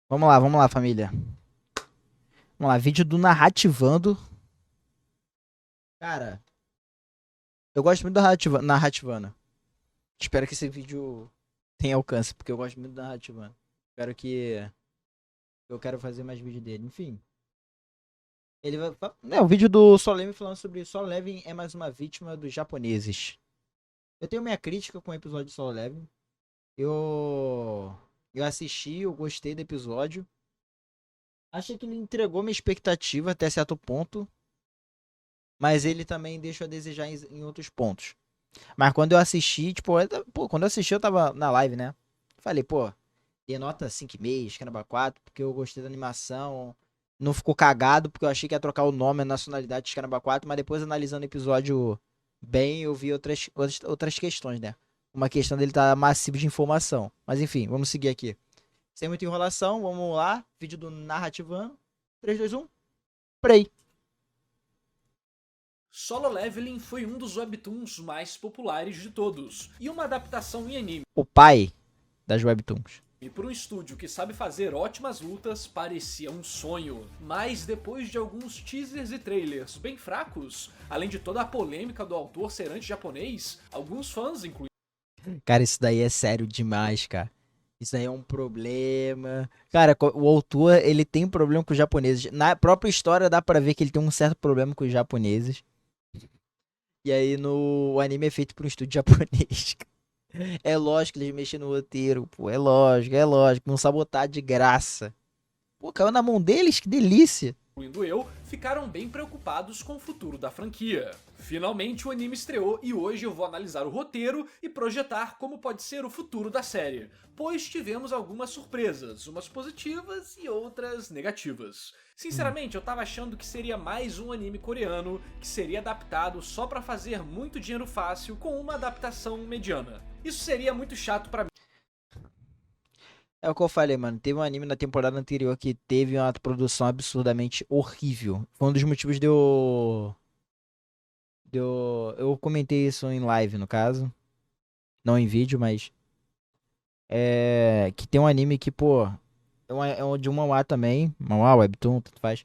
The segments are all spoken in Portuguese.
Vamos lá, família. Vamos lá, vídeo do Narrativando. Cara, eu gosto muito do Narrativando. Espero que esse vídeo tenha alcance, porque eu gosto muito do Narrativando. Espero que eu quero fazer mais vídeo dele. Enfim, ele vai. É o vídeo do Solemi falando sobre Solo Leveling é mais uma vítima dos japoneses. Eu tenho minha crítica com o episódio de Solo Leveling. Eu. Eu assisti, eu gostei do episódio. Achei que ele entregou minha expectativa até certo ponto. Mas ele também deixa a desejar em outros pontos. Mas quando eu assisti, tipo, quando eu assisti eu tava na live, né? Falei, pô, dei nota 5,5, Caramba 4, porque eu gostei da animação. Não ficou cagado, porque eu achei que ia trocar o nome, a nacionalidade de Caramba 4, mas depois analisando o episódio bem, eu vi outras questões, né? Uma questão dele tá massivo de informação. Mas enfim, vamos seguir aqui. Sem muita enrolação, vamos lá. Vídeo do Narrativando. 3, 2, 1. Play. Solo Leveling foi um dos webtoons mais populares de todos, e uma adaptação em anime O pai das webtoons. por um estúdio que sabe fazer ótimas lutas parecia um sonho. Mas depois de alguns teasers e trailers bem fracos, além de toda a polêmica do autor ser anti-japonês, alguns fãs, incluindo Cara, isso daí é sério demais, cara. Isso daí é um problema. Cara, o autor, ele tem problema com os japoneses. Na própria história dá pra ver que ele tem um certo problema com os japoneses. E aí no o anime é feito por um estúdio japonês. É lógico que eles mexem no roteiro, pô. É lógico, é lógico. Não sabotar de graça. Pô, caiu na mão deles, que delícia. eu, ficaram bem preocupados com o futuro da franquia. Finalmente o anime estreou e hoje eu vou analisar o roteiro e projetar como pode ser o futuro da série, pois tivemos algumas surpresas, umas positivas e outras negativas. Sinceramente, eu tava achando que seria mais um anime coreano que seria adaptado só pra fazer muito dinheiro fácil com uma adaptação mediana. Isso seria muito chato pra mim. É o que eu falei, mano. Teve um anime na temporada anterior que teve uma produção absurdamente horrível. Foi um dos motivos eu comentei isso em live, no caso. Não em vídeo, mas. Que tem um anime que, pô. É de um manhwa também. Manhwa, webtoon, tanto faz.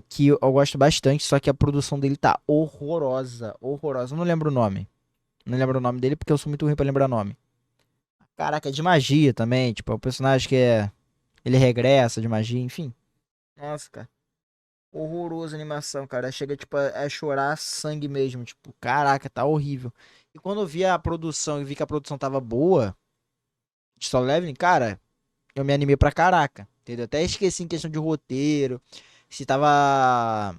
Que eu gosto bastante, só que a produção dele tá horrorosa. Horrorosa. Eu não lembro o nome. Não lembro o nome dele porque eu sou muito ruim pra lembrar nome. Caraca, é de magia também. Tipo, é o personagem que é. Ele regressa de magia, enfim. Nossa, cara. Horroroso a animação, cara. Chega, tipo, a chorar sangue mesmo. Tipo, caraca, tá horrível. E quando eu vi a produção e vi que a produção tava boa, de Solo Leveling, cara, eu me animei pra caraca. Entendeu? Até esqueci em questão de roteiro. Se tava.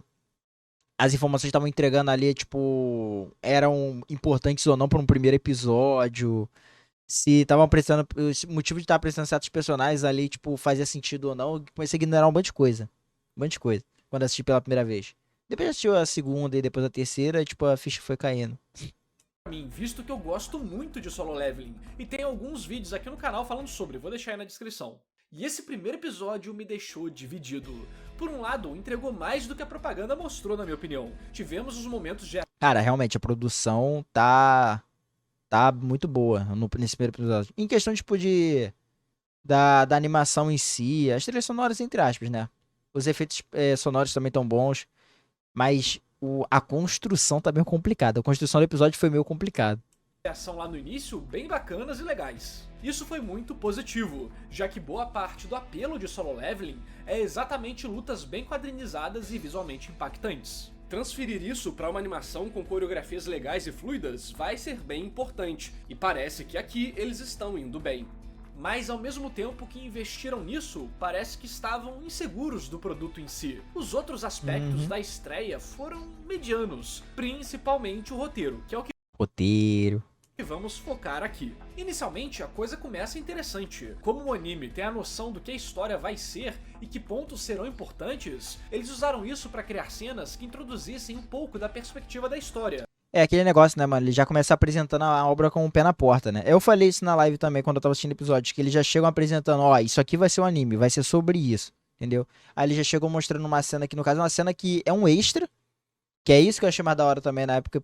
As informações que estavam entregando ali, tipo, eram importantes ou não para um primeiro episódio. Se estavam prestando. O motivo de estar prestando certos personagens ali, tipo, fazia sentido ou não. Eu comecei a ignorar um monte de coisa. Um monte de coisa. Quando assisti pela primeira vez. Depois assisti a segunda e depois a terceira, tipo, a ficha foi caindo. Visto que eu gosto muito de Solo Leveling, e tem alguns vídeos aqui no canal falando sobre, vou deixar aí na descrição. E esse primeiro episódio me deixou dividido. Por um lado, entregou mais do que a propaganda mostrou, na minha opinião. Tivemos os momentos de Cara, realmente, a produção tá muito boa nesse primeiro episódio. Em questão, tipo, da animação em si, as trilhas sonoras, entre aspas, né? Os efeitos sonoros também estão bons, mas a construção tá meio complicada. A construção do episódio foi meio complicada. ação lá no início bem bacanas e legais. Isso foi muito positivo, já que boa parte do apelo de Solo Leveling é exatamente lutas bem quadrinizadas e visualmente impactantes. Transferir isso para uma animação com coreografias legais e fluidas vai ser bem importante, e parece que aqui eles estão indo bem. Mas ao mesmo tempo que investiram nisso, parece que estavam inseguros do produto em si. Os outros aspectos Uhum. da estreia foram medianos, principalmente o roteiro, que é o que Roteiro. vamos focar aqui. Inicialmente, a coisa começa interessante. Como o anime tem a noção do que a história vai ser e que pontos serão importantes, eles usaram isso para criar cenas que introduzissem um pouco da perspectiva da história. É aquele negócio, né, mano? Ele já começa apresentando a obra com o pé na porta, né? Eu falei isso na live também, quando eu tava assistindo episódios, que eles já chegam apresentando, ó, isso aqui vai ser um anime, vai ser sobre isso, entendeu? Aí eles já chegam mostrando uma cena que, no caso, é uma cena que é um extra, que é isso que eu achei mais da hora também na época,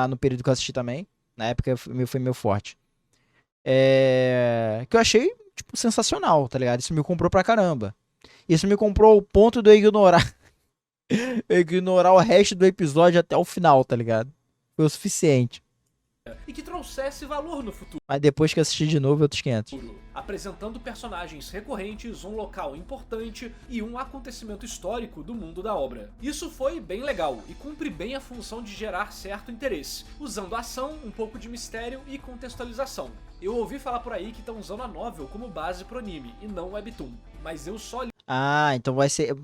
no período que eu assisti também. Na época foi meu forte. Que eu achei tipo, sensacional, tá ligado? Isso me comprou pra caramba. Isso me comprou o ponto de eu ignorar, eu ignorar o resto do episódio até o final, tá ligado? Foi o suficiente. e que trouxesse valor no futuro, Mas depois que eu assisti de novo, outros 500. apresentando personagens recorrentes, um local importante e um acontecimento histórico do mundo da obra. Isso foi bem legal e cumpre bem a função de gerar certo interesse, usando ação, um pouco de mistério e contextualização. Eu ouvi falar por aí que estão usando a novel como base pro anime e não o webtoon, mas eu só li Ah, então vai ser.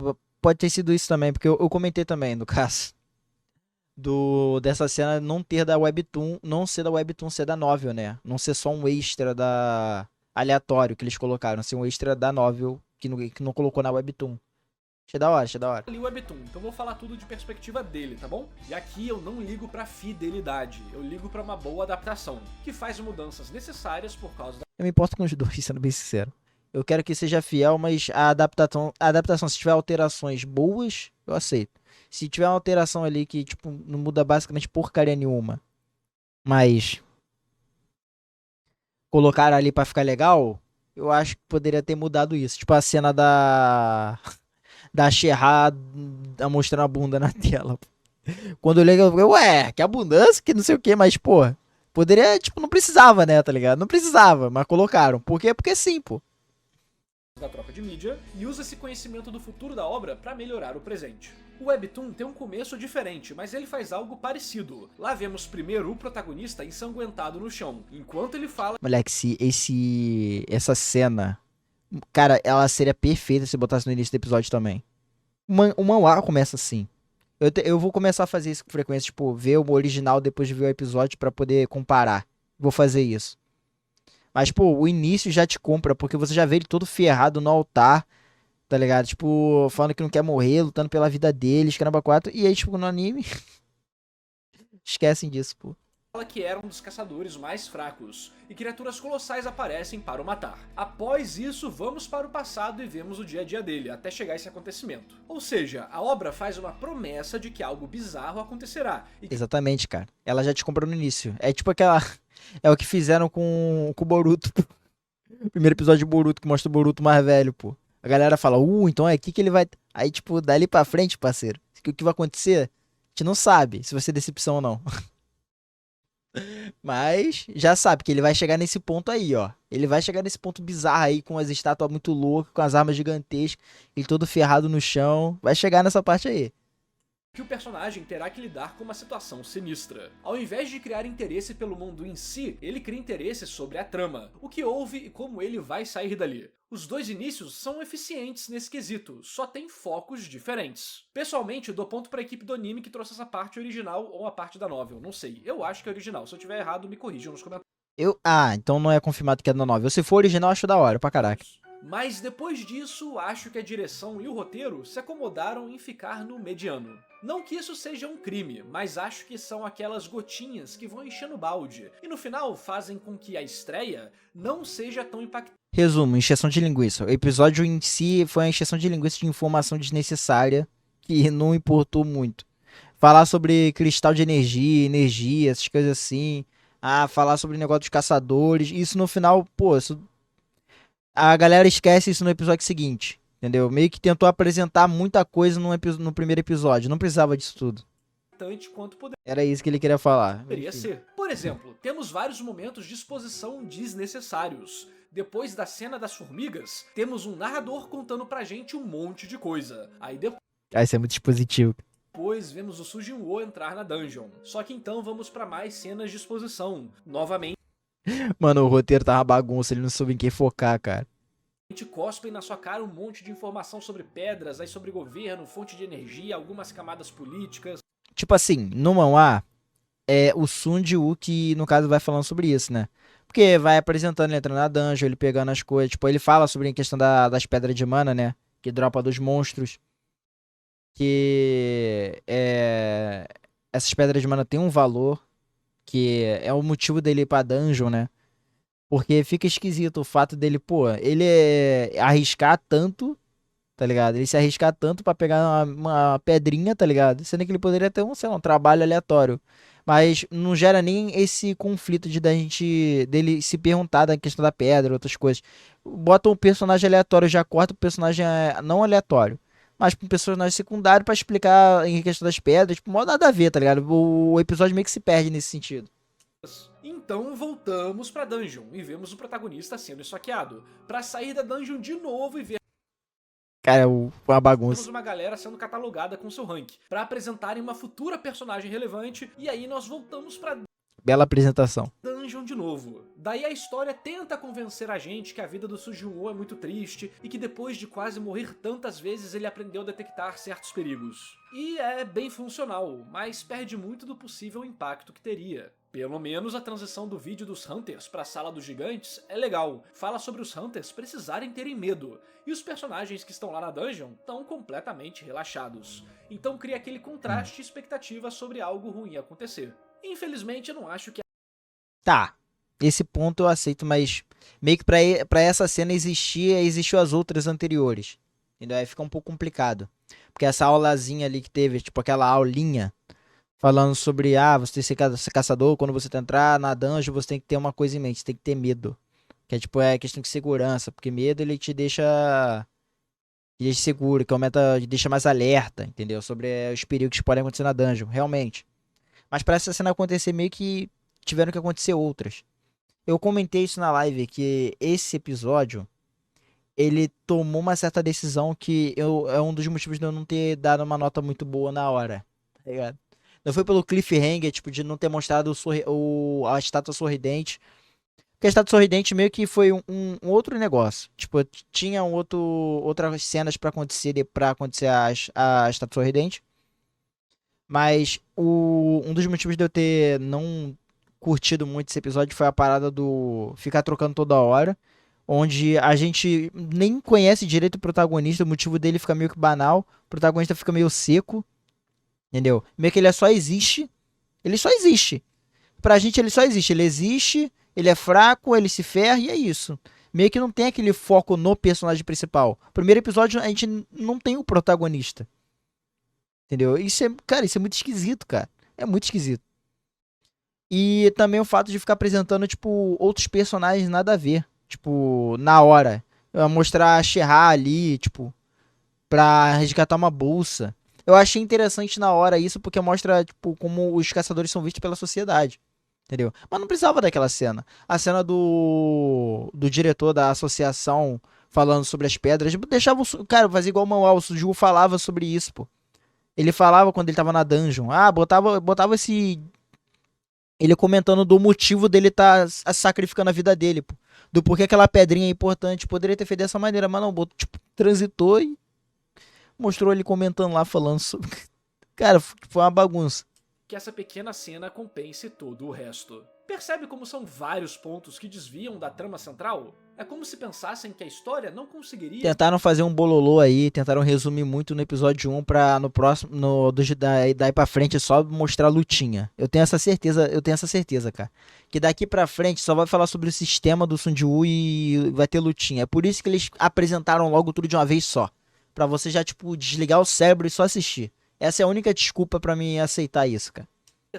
Pode ter sido isso também, porque eu comentei também, no caso. Dessa cena não ter da Webtoon, não ser da Webtoon, ser da novel, né? Não ser só um extra da aleatório que eles colocaram, ser um extra da novel que não colocou na Webtoon. Achei da hora, achei da hora. o webtoon, então vou falar tudo de perspectiva dele, tá bom? E aqui eu não ligo pra fidelidade, eu ligo pra uma boa adaptação, que faz mudanças necessárias por causa da Eu me importo com os dois, sendo bem sincero. Eu quero que seja fiel, mas a adaptação, se tiver alterações boas, eu aceito. Se tiver uma alteração ali que, tipo, não muda basicamente porcaria nenhuma, mas colocaram ali pra ficar legal, eu acho que poderia ter mudado isso. Tipo a cena da Sherra mostrando a bunda na tela. Quando eu li, eu falei, ué, que abundância, que não sei o que, mas, pô, poderia, tipo, não precisava, né, tá ligado? Não precisava, mas colocaram. Por quê? Porque sim, pô. troca de mídia e usa esse conhecimento do futuro da obra pra melhorar o presente. O webtoon tem um começo diferente, mas ele faz algo parecido. Lá vemos primeiro o protagonista ensanguentado no chão, enquanto ele fala Moleque, essa cena, cara, ela seria perfeita se botasse no início do episódio também. O manhwa começa assim. Eu vou começar a fazer isso com frequência, tipo, ver o original depois de ver o episódio pra poder comparar. Vou fazer isso. Mas, pô, o início já te compra, porque você já vê ele todo ferrado no altar, tá ligado? Tipo, falando que não quer morrer, lutando pela vida dele, caramba, quatro. E aí, tipo, no anime, esquecem disso, pô. que era um dos caçadores mais fracos, e criaturas colossais aparecem para o matar. Após isso, vamos para o passado e vemos o dia a dia dele, até chegar esse acontecimento. Ou seja, a obra faz uma promessa de que algo bizarro acontecerá, e que Exatamente, cara. Ela já te compra no início. É tipo aquela. É o que fizeram com o Boruto, pô. O primeiro episódio de Boruto, que mostra o Boruto mais velho, pô. A galera fala, então é aqui que ele vai. Aí, tipo, dali pra frente, parceiro. O que vai acontecer? A gente não sabe se vai ser decepção ou não. Mas já sabe que ele vai chegar nesse ponto aí, ó. Ele vai chegar nesse ponto bizarro aí, com as estátuas muito loucas, com as armas gigantescas, ele todo ferrado no chão. Vai chegar nessa parte aí. o personagem terá que lidar com uma situação sinistra. Ao invés de criar interesse pelo mundo em si, ele cria interesse sobre a trama, o que houve e como ele vai sair dali. Os dois inícios são eficientes nesse quesito, só tem focos diferentes. Pessoalmente, eu dou ponto pra equipe do anime que trouxe essa parte original ou a parte da novel, não sei. Eu acho que é original, se eu tiver errado, me corrijam nos comentários. Então não é confirmado que é da novel. Se for original, acho da hora, pra caraca. Mas depois disso, acho que a direção e o roteiro se acomodaram em ficar no mediano. Não que isso seja um crime, mas acho que são aquelas gotinhas que vão enchendo o balde, e no final fazem com que a estreia não seja tão impactante. Resumo, encheção de linguiça. O episódio em si foi uma encheção de linguiça de informação desnecessária que não importou muito. Falar sobre cristal de energia, essas coisas assim. Falar sobre o negócio dos caçadores. Isso no final, pô, a galera esquece isso no episódio seguinte. Entendeu? Meio que tentou apresentar muita coisa no primeiro episódio. Não precisava disso tudo. Quanto Era isso que ele queria falar. poderia ser. Por exemplo, temos vários momentos de exposição desnecessários. Depois da cena das formigas, temos um narrador contando pra gente um monte de coisa. Aí Isso é muito dispositivo. depois vemos o Sujinwo entrar na dungeon. Só que então vamos pra mais cenas de exposição. Novamente Mano, o roteiro tava bagunça, ele não soube em quem focar, cara. cospem na sua cara um monte de informação sobre pedras, aí sobre governo, fonte de energia, algumas camadas políticas. Tipo assim, no manhwa, é o Sun Ji-woo que, no caso, vai falando sobre isso, né? Porque vai apresentando, ele entrando na dungeon, ele pegando as coisas. Tipo, ele fala sobre a questão das pedras de mana, né? Que dropa dos monstros. Essas pedras de mana têm um valor. Que é o motivo dele ir pra dungeon, né? Porque fica esquisito o fato dele, pô, ele arriscar tanto, tá ligado? Ele se arriscar tanto pra pegar uma pedrinha, tá ligado? Sendo que ele poderia ter sei lá, um trabalho aleatório. Mas não gera nem esse conflito da gente dele se perguntar da questão da pedra, outras coisas. Bota um personagem aleatório, já corta o personagem não aleatório. Mas pra um personagem secundário pra explicar em questão das pedras, tipo, mó nada a ver, tá ligado? O episódio meio que se perde nesse sentido. Então voltamos pra dungeon e vemos o protagonista sendo esfaqueado, pra sair da dungeon de novo e ver Cara, uma temos bagunça. uma galera sendo catalogada com seu rank, pra apresentarem uma futura personagem relevante, e aí nós voltamos pra Bela apresentação. dungeon de novo. Daí a história tenta convencer a gente que a vida do Sujin-Woo é muito triste e que depois de quase morrer tantas vezes ele aprendeu a detectar certos perigos. E é bem funcional, mas perde muito do possível impacto que teria. Pelo menos a transição do vídeo dos Hunters pra sala dos gigantes é legal. Fala sobre os Hunters precisarem terem medo, e os personagens que estão lá na dungeon estão completamente relaxados. Então cria aquele contraste e expectativa sobre algo ruim acontecer. Infelizmente eu não acho que Tá. Esse ponto eu aceito, mas meio que pra essa cena existiu as outras anteriores. Entendeu? Aí fica um pouco complicado. Porque essa aulazinha ali que teve, tipo aquela aulinha, falando sobre, você tem que ser caçador, quando você entrar na dungeon, você tem que ter uma coisa em mente, você tem que ter medo. Que é tipo, é questão de segurança, porque medo ele te deixa seguro, que aumenta, te deixa mais alerta, entendeu? Sobre os perigos que podem acontecer na dungeon, realmente. Mas pra essa cena acontecer, meio que tiveram que acontecer outras. Eu comentei isso na live, que esse episódio, ele tomou uma certa decisão que é um dos motivos de eu não ter dado uma nota muito boa na hora, tá ligado? Não foi pelo cliffhanger, tipo, de não ter mostrado a estátua sorridente. Porque a estátua sorridente meio que foi um outro negócio. Tipo, tinha outras cenas pra acontecer a estátua sorridente. Mas um dos motivos de eu ter não curtido muito esse episódio foi a parada do ficar trocando toda hora. Onde a gente nem conhece direito o protagonista, o motivo dele fica meio que banal. O protagonista fica meio seco, entendeu? Meio que ele só existe. Ele só existe. Pra gente ele só existe. Ele existe, ele é fraco, ele se ferra e é isso. Meio que não tem aquele foco no personagem principal. Primeiro episódio a gente não tem o protagonista. Entendeu? Cara, isso é muito esquisito, cara. É muito esquisito. E também o fato de ficar apresentando, tipo, outros personagens nada a ver. Tipo, na hora. Mostrar a Sherra ali, tipo, pra resgatar uma bolsa. Eu achei interessante na hora isso, porque mostra, tipo, como os caçadores são vistos pela sociedade. Entendeu? Mas não precisava daquela cena. A cena do diretor da associação falando sobre as pedras, deixava cara, fazia igual o Manuel, o Suju falava sobre isso, pô. Ele falava quando ele tava na dungeon. Botava esse. Ele comentando do motivo dele tá sacrificando a vida dele, pô. Do porquê aquela pedrinha é importante. Poderia ter feito dessa maneira, mas não, tipo, transitou e mostrou ele comentando lá, falando sobre. Cara, foi uma bagunça. que essa pequena cena compense todo o resto. Percebe como são vários pontos que desviam da trama central? É como se pensassem que a história não conseguiria... Tentaram fazer um bololô aí, tentaram resumir muito no episódio 1 pra no próximo, daí pra frente só mostrar lutinha. Eu tenho essa certeza, cara. Que daqui pra frente só vai falar sobre o sistema do Sun Jiwoo e vai ter lutinha. É por isso que eles apresentaram logo tudo de uma vez só. Pra você já, tipo, desligar o cérebro e só assistir. Essa é a única desculpa pra mim aceitar isso, cara.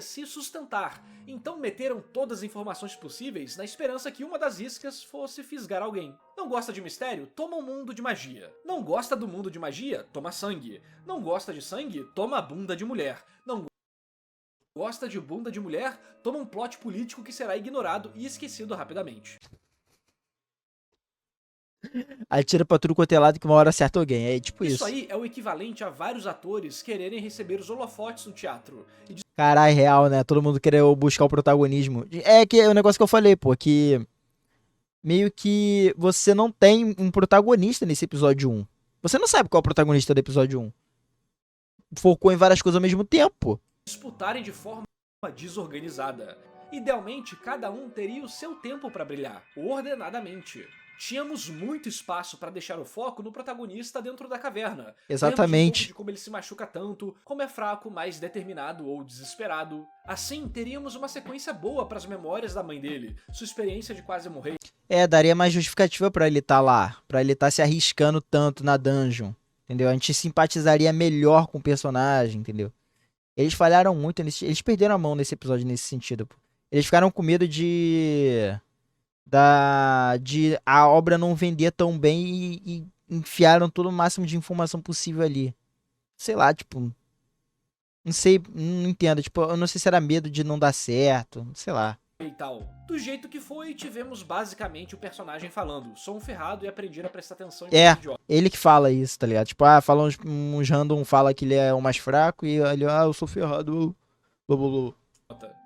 se sustentar, então meteram todas as informações possíveis na esperança que uma das iscas fosse fisgar alguém. Não gosta de mistério? Toma um mundo de magia. Não gosta do mundo de magia? Toma sangue. Não gosta de sangue? Toma bunda de mulher. Não gosta de bunda de mulher? Toma um plot político que será ignorado e esquecido rapidamente. Atira pra tudo quanto é lado que uma hora acerta alguém. É tipo isso. Isso aí é o equivalente a vários atores quererem receber os holofotes no teatro. Caralho, real, né? Todo mundo querer buscar o protagonismo. É que é o negócio que eu falei, pô, que meio que você não tem um protagonista nesse episódio 1. Você não sabe qual é o protagonista do episódio 1. Focou em várias coisas ao mesmo tempo, pô. Disputarem de forma desorganizada. Idealmente, cada um teria o seu tempo para brilhar, ordenadamente. Tínhamos muito espaço para deixar o foco no protagonista dentro da caverna. Exatamente. Um pouco de como ele se machuca tanto, como é fraco, mais determinado ou desesperado. Assim, teríamos uma sequência boa para as memórias da mãe dele, sua experiência de quase morrer. Daria mais justificativa pra ele estar lá, pra ele estar se arriscando tanto na dungeon, entendeu? A gente simpatizaria melhor com o personagem, entendeu? Eles falharam muito, eles perderam a mão nesse episódio nesse sentido, pô. Eles ficaram com medo de a obra não vender tão bem e enfiaram todo o máximo de informação possível ali. Sei lá, tipo, não sei, não entendo, tipo, eu não sei se era medo de não dar certo, sei lá. E tal. Do jeito que foi, tivemos basicamente o personagem falando: sou um ferrado e aprendi a prestar atenção em É, coisa idiota. ele que fala isso, tá ligado? Tipo, fala uns random, fala que ele é o mais fraco e ele, eu sou ferrado, blá, blá, blá.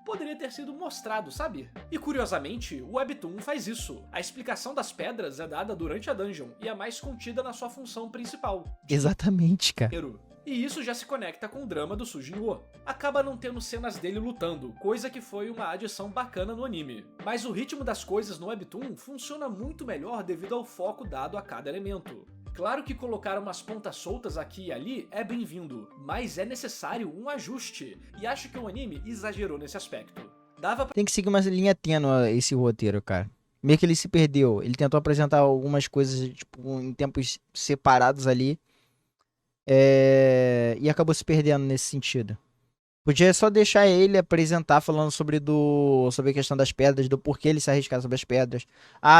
Poderia ter sido mostrado, sabe? E curiosamente, o Webtoon faz isso. A explicação das pedras é dada durante a dungeon e é mais contida na sua função principal. Exatamente, cara. E isso já se conecta com o drama do Sujin-Wo. Acaba não tendo cenas dele lutando, coisa que foi uma adição bacana no anime. Mas o ritmo das coisas no Webtoon funciona muito melhor devido ao foco dado a cada elemento. Claro que colocar umas pontas soltas aqui e ali é bem-vindo, mas é necessário um ajuste, e acho que o anime exagerou nesse aspecto. Tem que seguir uma linha tênue esse roteiro, cara. Meio que ele se perdeu. Ele tentou apresentar algumas coisas, tipo, em tempos separados ali. E acabou se perdendo nesse sentido. Podia só deixar ele apresentar falando sobre a questão das pedras, do porquê ele se arriscar sobre as pedras.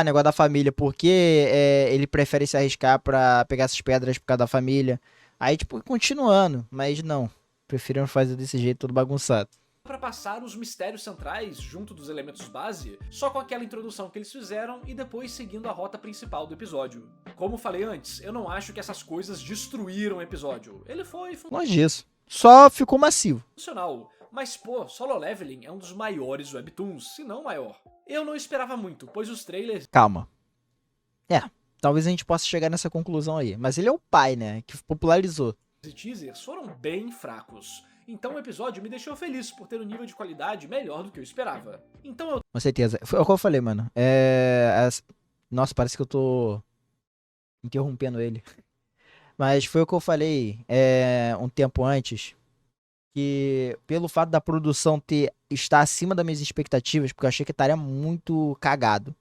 Negócio da família, porque ele prefere se arriscar pra pegar essas pedras por causa da família. Aí, tipo, continuando, mas não. Preferiram fazer desse jeito todo bagunçado. Pra passar os mistérios centrais junto dos elementos base, só com aquela introdução que eles fizeram e depois seguindo a rota principal do episódio. Como falei antes, eu não acho que essas coisas destruíram o episódio. Ele foi longe disso. Só ficou massivo. Funcional. Mas pô, Solo Leveling é um dos maiores webtoons, se não o maior. Eu não esperava muito, pois os trailers... Calma. Talvez a gente possa chegar nessa conclusão aí. Mas ele é o pai, né, que popularizou. e teasers foram bem fracos. Então o episódio me deixou feliz por ter um nível de qualidade melhor do que eu esperava. Então eu... Com certeza. Foi o que eu falei, mano. Nossa, parece que eu tô interrompendo ele. Mas foi o que eu falei um tempo antes. Que pelo fato da produção estar acima das minhas expectativas, porque eu achei que estaria muito cagado.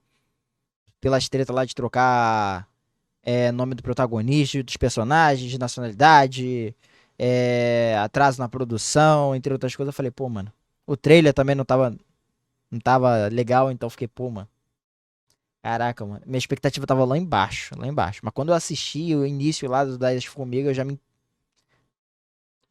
Pelas tretas lá de trocar nome do protagonista, dos personagens, nacionalidade, atraso na produção, entre outras coisas. Eu falei, pô, mano. O trailer também não tava legal, então eu fiquei, pô, mano. Caraca, mano. Minha expectativa tava lá embaixo, lá embaixo. Mas quando eu assisti o início lá das formigas, eu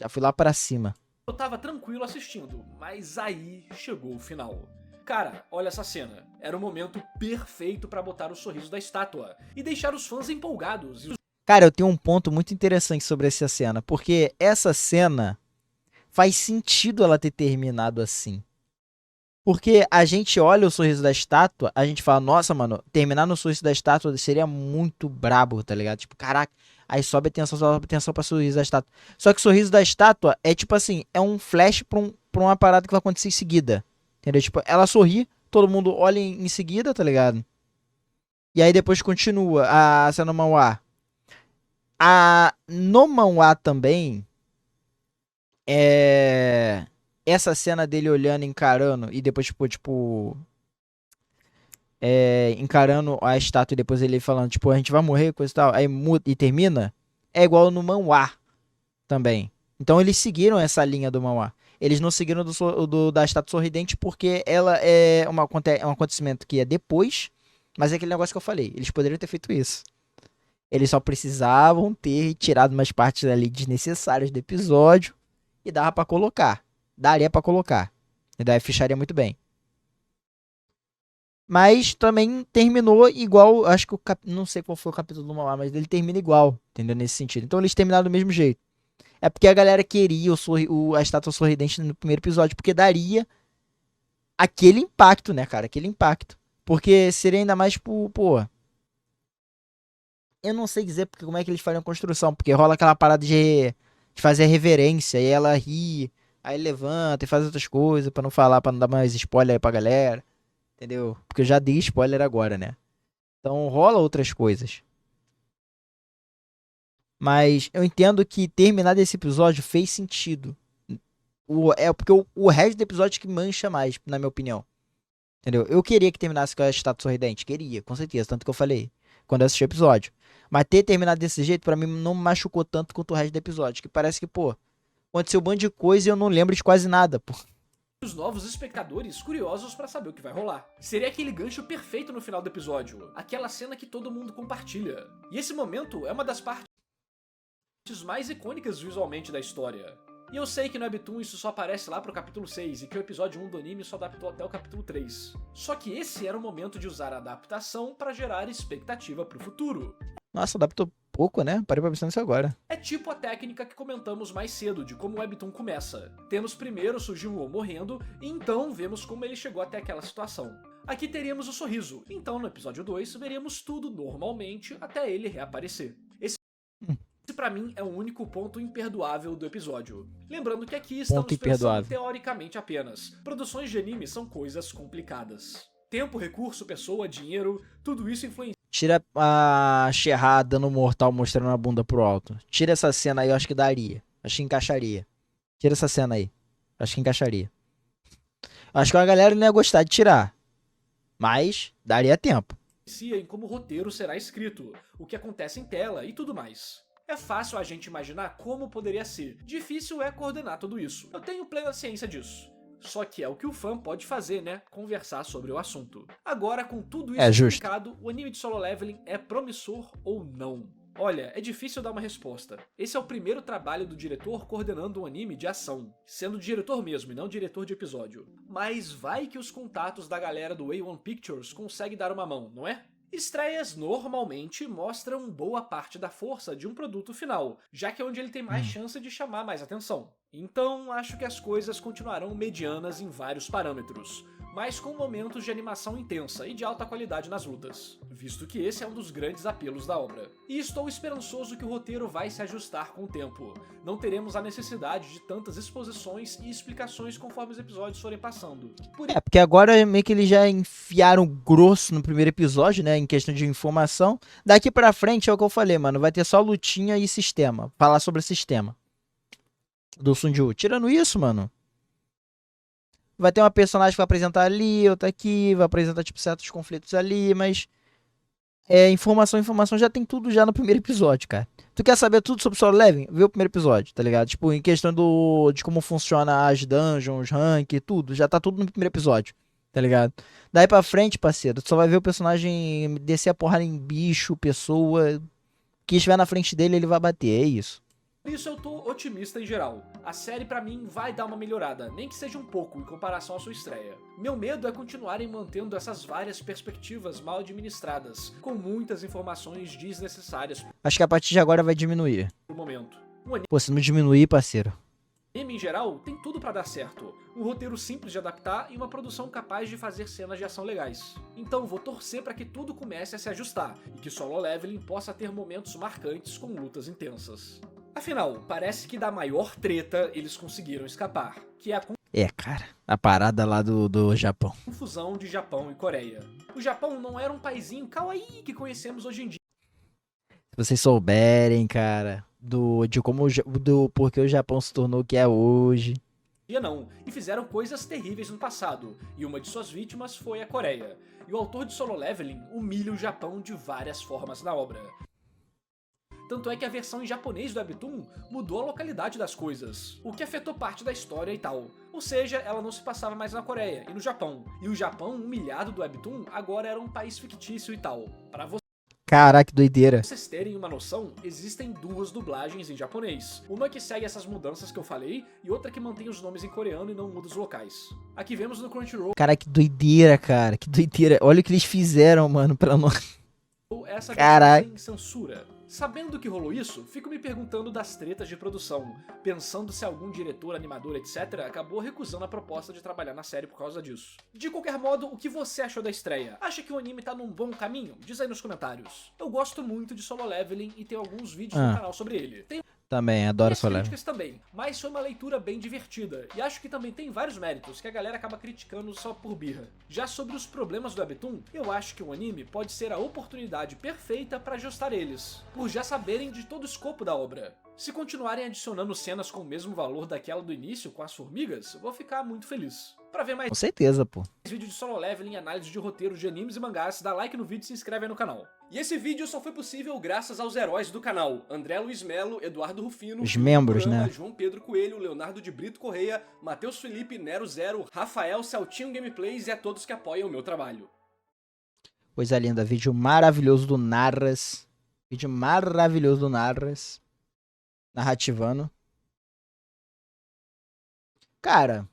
já fui lá pra cima. Eu tava tranquilo assistindo, mas aí chegou o final. Cara, olha essa cena. Era o momento perfeito pra botar o sorriso da estátua e deixar os fãs empolgados. Cara, eu tenho um ponto muito interessante sobre essa cena, porque essa cena faz sentido ela ter terminado assim. Porque a gente olha o sorriso da estátua, a gente fala, nossa, mano, terminar no sorriso da estátua seria muito brabo, tá ligado? Tipo, caraca, aí sobe a tensão pra sorriso da estátua. Só que o sorriso da estátua é tipo assim, é um flash pra uma parada que vai acontecer em seguida. Entendeu? Tipo, ela sorri, todo mundo olha em seguida, tá ligado? E aí depois continua a cena no manhwa. No manhwa também, essa cena dele olhando, encarando, e depois, tipo, encarando a estátua e depois ele falando, tipo, a gente vai morrer, coisa e tal, aí muda e termina, é igual no manhwa também. Então eles seguiram essa linha do manhwa. Eles não seguiram da estátua sorridente porque ela é um acontecimento que é depois, mas é aquele negócio que eu falei, eles poderiam ter feito isso. Eles só precisavam ter tirado umas partes ali desnecessárias do episódio e dava pra colocar. Daria pra colocar. E daí fecharia muito bem. Mas também terminou igual. Acho que não sei qual foi o capítulo do Mauá, mas ele termina igual. Entendeu? Nesse sentido. Então eles terminaram do mesmo jeito. É porque a galera queria a estátua sorridente no primeiro episódio. Porque daria aquele impacto, né, cara? Aquele impacto. Porque seria ainda mais tipo, pô. Eu não sei dizer porque, como é que eles fariam a construção. Porque rola aquela parada de fazer a reverência. E ela ri. Aí levanta e faz outras coisas. Pra não falar, pra não dar mais spoiler aí pra galera. Entendeu? Porque eu já dei spoiler agora, né? Então rola outras coisas. Mas eu entendo que terminar desse episódio fez sentido. Porque o resto do episódio que mancha mais, na minha opinião. Entendeu? Eu queria que terminasse com a estátua sorridente. Queria, com certeza. Tanto que eu falei quando eu assisti o episódio. Mas ter terminado desse jeito, pra mim, não me machucou tanto quanto o resto do episódio. Que parece que, pô, Aconteceu um monte de coisa e eu não lembro de quase nada, pô. Os novos espectadores curiosos pra saber o que vai rolar. Seria aquele gancho perfeito no final do episódio, aquela cena que todo mundo compartilha. E esse momento é uma das partes mais icônicas visualmente da história. E eu sei que no Webtoon isso só aparece lá pro capítulo 6 e que o episódio 1 do anime só adaptou até o capítulo 3. Só que esse era o momento de usar a adaptação pra gerar expectativa pro futuro. Nossa, adaptou pouco, né? Parei pra pensar nisso agora. É tipo a técnica que comentamos mais cedo de como o Webtoon começa. Temos primeiro Sujinwoo morrendo e então vemos como ele chegou até aquela situação. Aqui teríamos o sorriso, então no episódio 2 veríamos tudo normalmente até ele reaparecer. Esse pra mim é o único ponto imperdoável do episódio. Lembrando que aqui estamos pensando teoricamente apenas. Produções de anime são coisas complicadas. Tempo, recurso, pessoa, dinheiro, tudo isso influencia. Tira a Sherra dando um mortal mostrando a bunda pro alto. Tira essa cena aí, eu acho que daria. Acho que encaixaria. Tira essa cena aí. Acho que encaixaria. Acho que a galera não ia gostar de tirar. Mas daria tempo. Em como o roteiro será escrito, o que acontece em tela e tudo mais. É fácil a gente imaginar como poderia ser. Difícil é coordenar tudo isso. Eu tenho plena ciência disso. Só que é o que o fã pode fazer, né? Conversar sobre o assunto. Agora, com tudo isso explicado, o anime de Solo Leveling é promissor ou não? Olha, é difícil dar uma resposta. Esse é o primeiro trabalho do diretor coordenando um anime de ação, sendo diretor mesmo e não diretor de episódio. Mas vai que os contatos da galera do A1 Pictures conseguem dar uma mão, não é? Estreias normalmente mostram boa parte da força de um produto final, já que é onde ele tem mais chance de chamar mais atenção. Então, acho que as coisas continuarão medianas em vários parâmetros, mas com momentos de animação intensa e de alta qualidade nas lutas, visto que esse é um dos grandes apelos da obra. E estou esperançoso que o roteiro vai se ajustar com o tempo. Não teremos a necessidade de tantas exposições e explicações conforme os episódios forem passando. Porque agora meio que eles já enfiaram grosso no primeiro episódio, né, em questão de informação. Daqui pra frente é o que eu falei, mano, vai ter só lutinha e sistema, falar sobre o sistema do Sun Jiwoo. Tirando isso, mano, vai ter uma personagem que vai apresentar ali, outra aqui, vai apresentar, tipo, certos conflitos ali, mas informação já tem tudo já no primeiro episódio, cara. Tu quer saber tudo sobre Solo Leveling? Vê o primeiro episódio, tá ligado? Tipo, em questão de como funciona as dungeons, rank, tudo, já tá tudo no primeiro episódio, tá ligado? Daí pra frente, parceiro, tu só vai ver o personagem descer a porrada em bicho, pessoa, que estiver na frente dele, ele vai bater, é isso. Por isso eu tô otimista em geral. A série pra mim vai dar uma melhorada, nem que seja um pouco em comparação à sua estreia. Meu medo é continuarem mantendo essas várias perspectivas mal administradas, com muitas informações desnecessárias. Acho que a partir de agora vai diminuir. No momento. Pô, se não diminuir, parceiro. O anime em geral tem tudo pra dar certo. Um roteiro simples de adaptar e uma produção capaz de fazer cenas de ação legais. Então vou torcer pra que tudo comece a se ajustar e que Solo Leveling possa ter momentos marcantes com lutas intensas. Afinal, parece que da maior treta eles conseguiram escapar, que é a cara, a parada lá do Japão. Confusão de Japão e Coreia. O Japão não era um paizinho kawaii que conhecemos hoje em dia. Se vocês souberem, cara, porque o Japão se tornou o que é hoje. Não, e fizeram coisas terríveis no passado, e uma de suas vítimas foi a Coreia. E o autor de Solo Leveling humilha o Japão de várias formas na obra. Tanto é que a versão em japonês do Webtoon mudou a localidade das coisas, o que afetou parte da história e tal. Ou seja, ela não se passava mais na Coreia, e no Japão. E o Japão, humilhado do Webtoon, agora era um país fictício e tal. Pra Caraca, que doideira. Pra vocês terem uma noção, existem duas dublagens em japonês. Uma que segue essas mudanças que eu falei, e outra que mantém os nomes em coreano e não muda os locais. Aqui vemos no Crunchyroll. Cara, que doideira, cara. Que doideira. Olha o que eles fizeram, mano, pra nós. Essa versão sem censura. Sabendo que rolou isso, fico me perguntando das tretas de produção, pensando se algum diretor, animador, etc. acabou recusando a proposta de trabalhar na série por causa disso. De qualquer modo, o que você achou da estreia? Acha que o anime tá num bom caminho? Diz aí nos comentários. Eu gosto muito de Solo Leveling e tenho alguns vídeos no canal sobre ele. Também, adoro Solo Leveling. Críticas também, mas foi uma leitura bem divertida, e acho que também tem vários méritos que a galera acaba criticando só por birra. Já sobre os problemas do Webtoon, eu acho que o anime pode ser a oportunidade perfeita para ajustar eles, por já saberem de todo o escopo da obra. Se continuarem adicionando cenas com o mesmo valor daquela do início com as formigas, vou ficar muito feliz. Pra ver mais Com certeza, pô. vídeos de Solo Leveling, análise de roteiros de animes e mangás, dá like no vídeo e se inscreve aí no canal. E esse vídeo só foi possível graças aos heróis do canal: André Luiz Melo, Eduardo Rufino, Os Felipe membros, Kurama, né? João Pedro Coelho, Leonardo de Brito Correia, Matheus Felipe, Nero Zero, Rafael, Celtinho Gameplays e a todos que apoiam o meu trabalho. Coisa linda. Vídeo maravilhoso do Narras. Vídeo maravilhoso do Narras. Narrativando. Cara,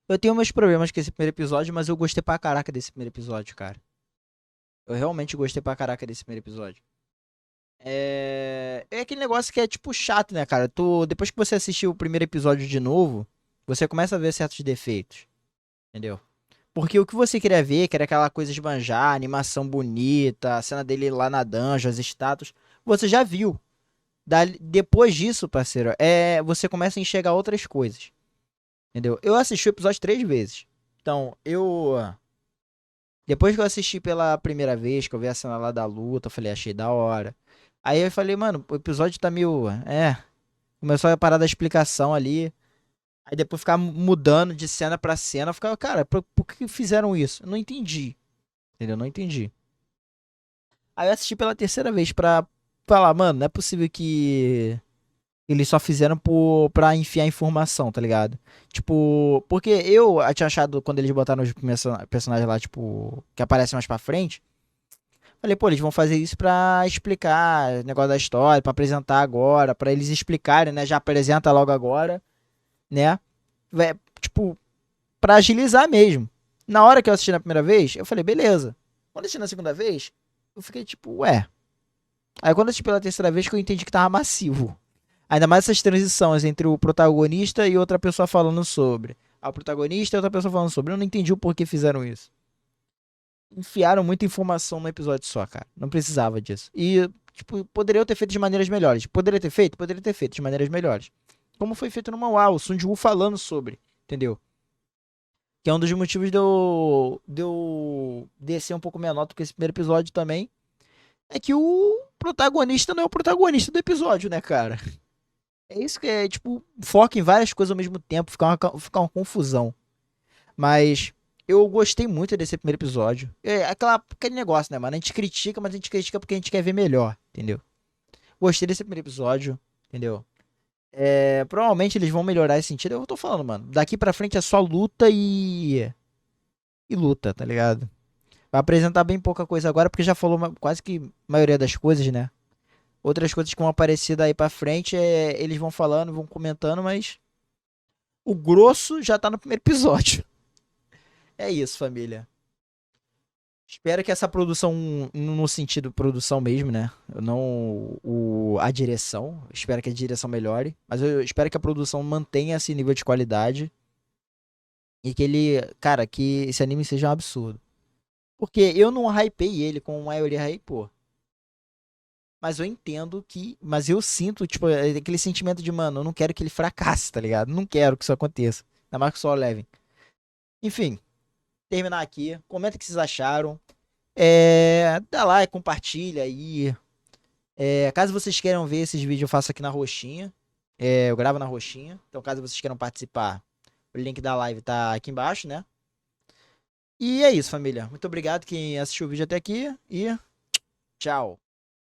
eu tenho meus problemas com esse primeiro episódio, mas eu gostei pra caraca desse primeiro episódio, cara. Eu realmente gostei pra caraca desse primeiro episódio. É aquele negócio que é tipo chato, né, cara? Depois que você assistiu o primeiro episódio de novo, você começa a ver certos defeitos. Entendeu? Porque o que você queria ver, que era aquela coisa de manjar, animação bonita, a cena dele lá na dungeon, as estátuas, você já viu. Depois disso, parceiro, você começa a enxergar outras coisas. Entendeu? Eu assisti o episódio 3 vezes. Então, depois que eu assisti pela primeira vez, que eu vi a cena lá da luta, eu falei, achei da hora. Aí eu falei, mano, o episódio tá meio. Começou a parar da explicação ali. Aí depois ficar mudando de cena pra cena. Eu ficava, cara, por que fizeram isso? Eu não entendi. Entendeu? Não entendi. Aí eu assisti pela terceira vez pra falar, mano, não é possível que eles só fizeram pra enfiar informação, tá ligado? Tipo, porque eu tinha achado quando eles botaram os personagens lá, tipo, que aparecem mais pra frente. Falei, pô, eles vão fazer isso pra explicar o negócio da história, pra apresentar agora, pra eles explicarem, né? Já apresenta logo agora, né? Tipo, pra agilizar mesmo. Na hora que eu assisti na primeira vez, eu falei, beleza. Quando eu assisti na segunda vez, eu fiquei tipo, ué. Aí quando eu assisti pela terceira vez que eu entendi que tava massivo. Ainda mais essas transições entre o protagonista e outra pessoa falando sobre. O protagonista e outra pessoa falando sobre. Eu não entendi o porquê fizeram isso. Enfiaram muita informação no episódio só, cara. Não precisava disso. E, tipo, poderiam ter feito de maneiras melhores. Poderia ter feito? Poderia ter feito de maneiras melhores. Como foi feito no manhwa, o Sun Jiwoo falando sobre, entendeu? Que é um dos motivos de eu descer um pouco minha nota com esse primeiro episódio também. É que o protagonista não é o protagonista do episódio, né, cara? É isso que é, tipo, foca em várias coisas ao mesmo tempo, fica uma confusão. Mas eu gostei muito desse primeiro episódio. É aquele negócio, né, mano? A gente critica, mas a gente critica porque a gente quer ver melhor, entendeu? Gostei desse primeiro episódio, entendeu? Provavelmente eles vão melhorar esse sentido. Eu tô falando, mano. Daqui pra frente é só luta e luta, tá ligado? Vai apresentar bem pouca coisa agora, porque já falou quase que a maioria das coisas, né? Outras coisas que vão aparecer daí pra frente, eles vão falando, vão comentando, mas o grosso já tá no primeiro episódio. É isso, família. Espero que essa produção, no sentido produção mesmo, né? Não a direção. Espero que a direção melhore. Mas eu espero que a produção mantenha esse nível de qualidade. E que cara, que esse anime seja um absurdo. Porque eu não hypei ele como a maioria hypou. Mas eu entendo que. Mas eu sinto, tipo, aquele sentimento de, mano, eu não quero que ele fracasse, tá ligado? Não quero que isso aconteça. Ainda mais que só levem. Enfim, terminar aqui. Comenta o que vocês acharam. Dá like, compartilha aí. Caso vocês queiram ver esses vídeos, eu faço aqui na roxinha. Eu gravo na roxinha. Então, caso vocês queiram participar, o link da live tá aqui embaixo, né? E é isso, família. Muito obrigado quem assistiu o vídeo até aqui. E tchau.